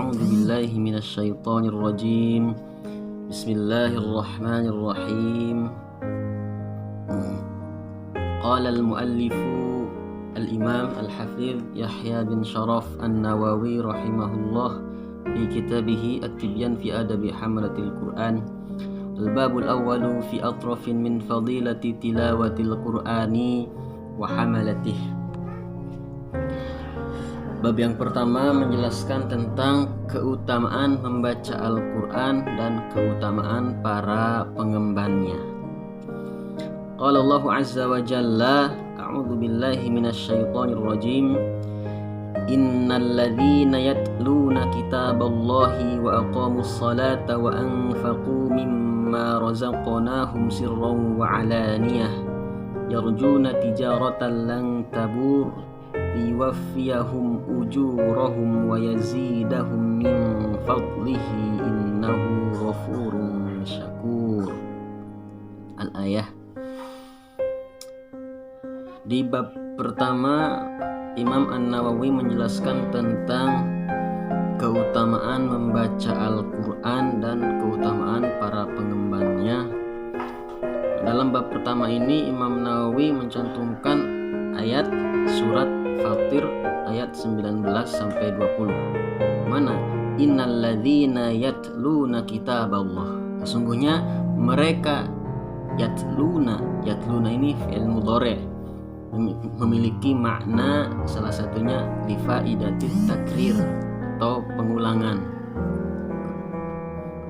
A'udzu billahi minasyaitonir rajim. Bismillahirrahmanirrahim. Qala al-muallifu al-imam al-hafidh Yahya bin Sharaf an-Nawawi rahimahullah fi kitabih at-tibyan fi adabi hamalatil Qur'an. Al-babul awwalu fi atrafin min fadilati tilawatil Qur'ani wa hamalatih. Bab yang pertama menjelaskan tentang keutamaan membaca Al-Quran dan keutamaan para pengembannya. Qala Allah Azza wa Jalla, A'udzu billahi minasyaitonir rajim. Innal ladzina yatluna kitaballahi wa aqamus salata wa anfaqu mimma razaqnahum sirran wa alaniyah yarjuna tijaratan lan tabur liwaffiyahum ujurahum wa yazidahum min fadlihi innahu ghafurun syakur. Al-ayah. Di bab pertama Imam An-Nawawi menjelaskan tentang keutamaan membaca Al-Quran dan keutamaan para pengembannya. Dalam bab pertama ini Imam Nawawi mencantumkan ayat surat Fatir ayat 19 sampai 20. Mana? Innal ladzina yatluna kitaballah. Sesungguhnya mereka yatluna ini fi'il mudhari' memiliki makna salah satunya lifaidatit takrir atau pengulangan.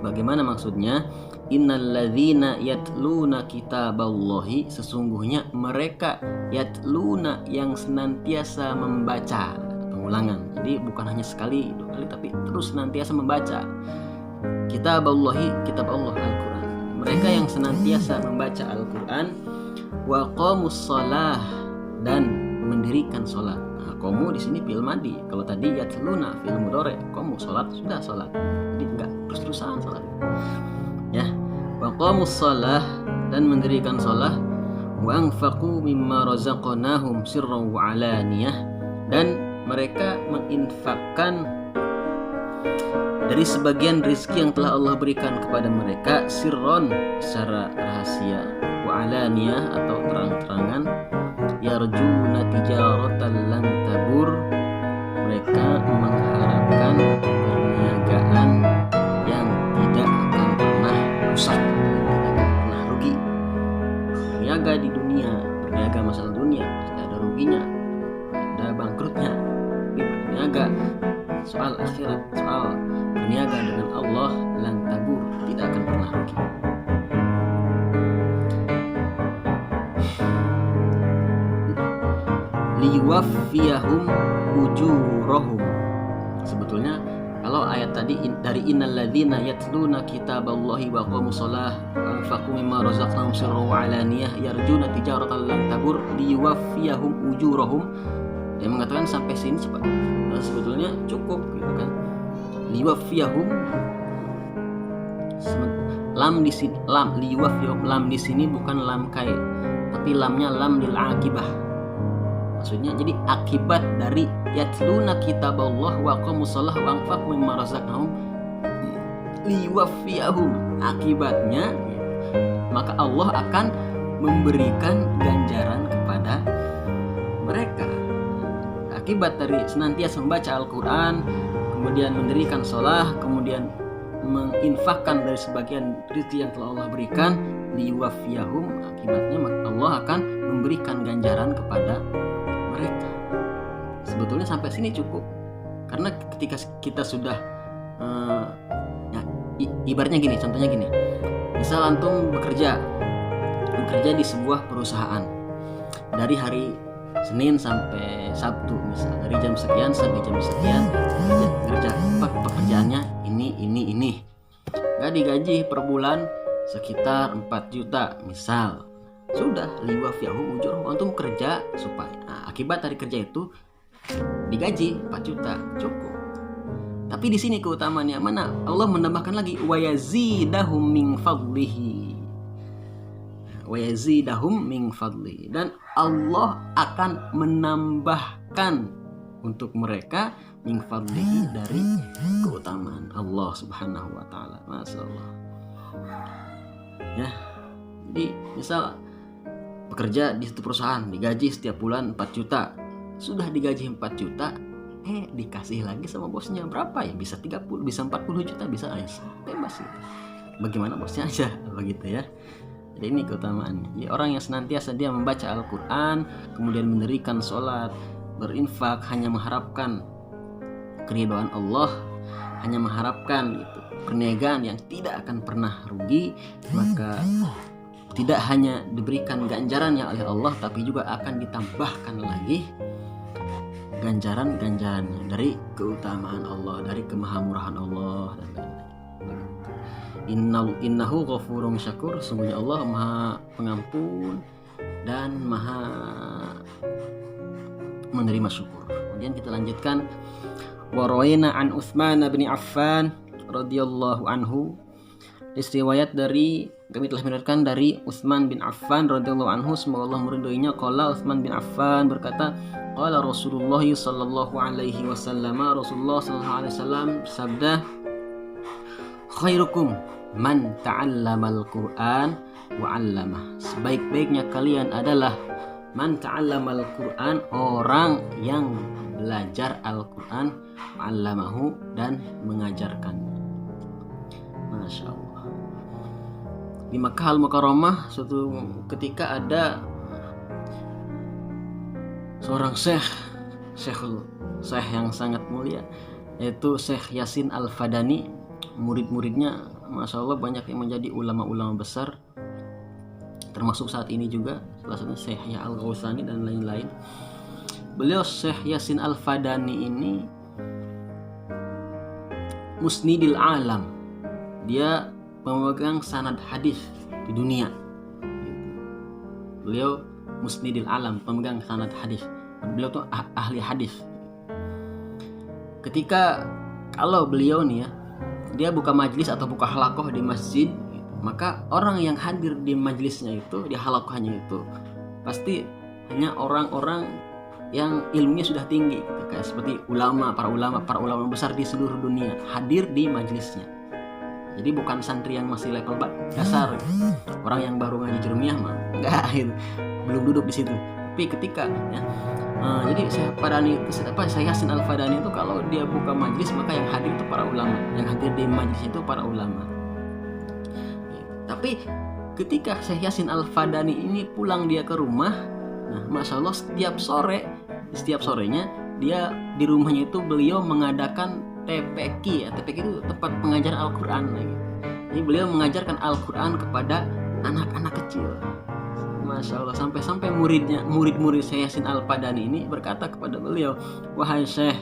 Bagaimana maksudnya? Innal ladzina yatluna kitaballahi, sesungguhnya mereka yatluna yang senantiasa membaca, pengulangan. Jadi bukan hanya sekali, dua kali, tapi terus senantiasa membaca. Kitaballahi, kitab Allah, Al-Quran. Mereka yang senantiasa membaca Al-Quran. Wa qamus shalah, dan mendirikan salat. Nah, qamu di sini fi'il madhi. Kalau tadi yatluna fi'il mudhari', qamu salat, sudah salat. Jadi enggak terus-terusan salat. Ya, wa qamus shalah, dan mendirikan salat. Wa anfaqu mimma razaqnahum sirran wa alaniyah, dan mereka menginfakkan dari sebagian rezeki yang telah Allah berikan kepada mereka, sirron secara rahasia, wa alaniyah atau terang-terangan, yarjuna tijaratan lan tabur, mereka mengharapkan perniagaan yang tidak akan pernah rusak, tidak akan pernah rugi. Berniaga di dunia, berniaga masalah dunia, pasti ada ruginya, ada bangkrutnya. Tapi berniaga soal akhirat, soal berniaga dengan Allah, lan tabur, tidak akan pernah rugi. Liwaffiyahum ujurahum. Sebetulnya kalau ayat tadi dari innal ladzina yatluna kitaballahi wa aqamus shalah wa anfaqu mimma razaqnahum sirran wa alaniyah yarjuna tijaratan lan tabur liwaffiyahum ujurahum, dia mengatakan sampai sini sebetulnya cukup gitu kan. Liwaffiyahum, lam di sini, lam liwaffiyahum, lam di sini bukan lam kai, tapi lamnya lam lil akibah. Maksudnya jadi akibat dari yatluna kitaballah wa aqamus shalah wa anfaqu mimma razaqnahum liwaffiyahum, akibatnya maka Allah akan memberikan ganjaran kepada mereka. Akibat dari senantiasa membaca Al-Quran, kemudian mendirikan shalah, kemudian menginfakkan dari sebagian rezeki yang telah Allah berikan, liwaffiyahum, akibatnya maka Allah akan memberikan ganjaran kepada mereka. Sebetulnya sampai sini cukup, karena ketika kita sudah ibaratnya gini, contohnya gini, misal antum bekerja di sebuah perusahaan dari hari Senin sampai Sabtu, misal dari jam sekian sampai jam sekian kerja, pekerjaannya ini nggak digaji per bulan sekitar 4 juta misal. Sudah, liwaffiyahum ujurahum, antum kerja supaya akibat dari kerja itu digaji 4 juta, cukup. Tapi di sini keutamaannya mana? Allah menambahkan lagi wa yazidahum min fadlihi. Wa yazidahum min fadlihi, dan Allah akan menambahkan untuk mereka min fadlihi, dari keutamaan Allah Subhanahu wa taala. Masyaallah. Ya. Jadi misal bekerja di satu perusahaan digaji setiap bulan 4 juta. Sudah digaji 4 juta, dikasih lagi sama bosnya berapa ya? Bisa 30, bisa 40 juta, bisa bebas gitu. Bagaimana bosnya aja begitu ya. Jadi ini keutamaannya. Jadi orang yang senantiasa dia membaca Al-Qur'an, kemudian mendirikan sholat, berinfak, hanya mengharapkan keridhaan Allah, hanya mengharapkan gitu, perniagaan yang tidak akan pernah rugi, maka tidak hanya diberikan ganjarannya oleh Allah, tapi juga akan ditambahkan lagi ganjaran-ganjarannya dari keutamaan Allah, dari kemahamurahan Allah dan lain-lain. Innahu ghafurun syakur, sungguhnya Allah Maha Pengampun dan Maha menerima syukur. Kemudian kita lanjutkan, wa rawaina an Utsman bin Affan radhiyallahu anhu. Riwayat dari kami telah meriwayatkan dari Utsman bin Affan radhiyallahu anhu, semoga Allah meridhoinya. Qala Utsman bin Affan berkata, qala Rasulullah sallallahu alaihi wasallam, Rasulullah sallallahu alaihi wasallam sabda, khairukum man ta'allamal Qur'an wa 'allamah. Sebaik-baiknya kalian adalah man ta'allamal Qur'an, orang yang belajar Al-Qur'an, wa 'allamahu, dan mengajarkannya. Masya Allah. Di Makkah Al-Mukarramah suatu ketika ada seorang syekh yang sangat mulia, yaitu Syekh Yasin Al-Fadani. Murid-muridnya Masya Allah banyak yang menjadi ulama-ulama besar, termasuk saat ini juga salah satunya Syekh Yahya Al-Ghausani dan lain-lain. Beliau Syekh Yasin Al-Fadani ini musnidil alam, dia pemegang sanad hadis di dunia. Beliau musnidil alam, pemegang sanad hadis. Beliau tuh ahli hadis. Ketika kalau beliau nih ya, dia buka majlis atau buka halaqah di masjid, maka orang yang hadir di majlisnya itu, di halaqahnya itu, pasti hanya orang-orang yang ilmunya sudah tinggi, kayak seperti para ulama besar di seluruh dunia hadir di majlisnya. Jadi bukan santri yang masih level dasar, orang yang baru ngaji jurumiyah mah enggak, belum duduk di situ. Tapi ketika ya, jadi saya Yasin Al-Fadani itu kalau dia buka majlis, maka yang hadir itu para ulama, yang hadir di majlis itu para ulama. Tapi ketika Syekh Yasin Al-Fadani ini pulang dia ke rumah, nah Masya Allah setiap sorenya dia di rumahnya itu beliau mengadakan TPQ ya. TPQ itu tempat pengajaran Al-Quran. Jadi beliau mengajarkan Al-Quran kepada anak-anak kecil. Masya Allah, sampai murid-murid Syekh Yasin Al-Fadani ini berkata kepada beliau, wahai Syekh,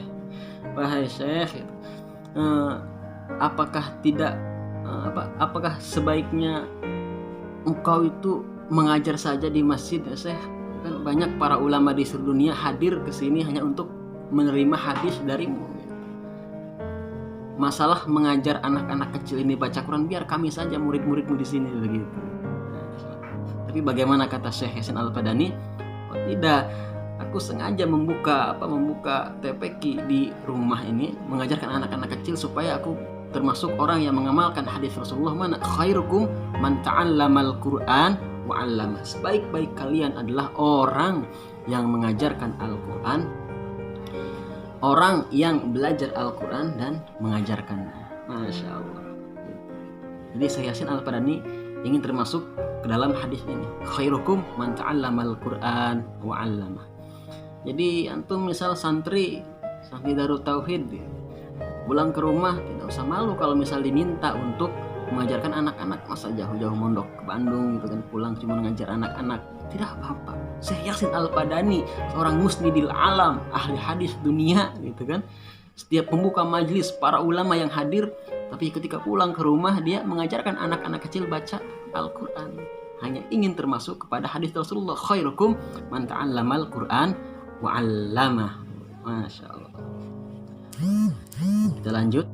apakah sebaiknya engkau itu mengajar saja di masjid ya Syekh? Kan banyak para ulama di seluruh dunia hadir ke sini hanya untuk menerima hadis darimu. Masalah mengajar anak-anak kecil ini baca Quran, biar kami saja murid-muridmu di sini begitu. Tapi bagaimana kata Syekh Yasin Al-Fadani? Oh, tidak, aku sengaja membuka TPQ di rumah ini, mengajarkan anak-anak kecil supaya aku termasuk orang yang mengamalkan hadis Rasulullah, mana khairukum man ta'allamal Qur'an wa 'allamah. Sebaik-baik kalian adalah orang yang mengajarkan Al-Qur'an, orang yang belajar Al-Quran dan mengajarkannya. Masya Allah. Jadi Syekh Yasin Al-Fadani ingin termasuk ke dalam hadis ini, khairukum man ta'allamal Qur'an wa 'allamah. Jadi antum misal santri Darut Tauhid, pulang ke rumah tidak usah malu kalau misal diminta untuk mengajarkan anak-anak. Masa jauh-jauh mondok ke Bandung gitu kan, pulang cuma ngajar anak-anak, tidak apa-apa. Syekh Yasin Al-Fadani, seorang musnidil alam, ahli hadis dunia gitu kan. Setiap pembuka majlis para ulama yang hadir, tapi ketika pulang ke rumah dia mengajarkan anak-anak kecil baca Al-Quran. Hanya ingin termasuk kepada hadis Rasulullah, khairukum man ta'allamal Quran wa 'allamah. Masya Allah. Kita lanjut.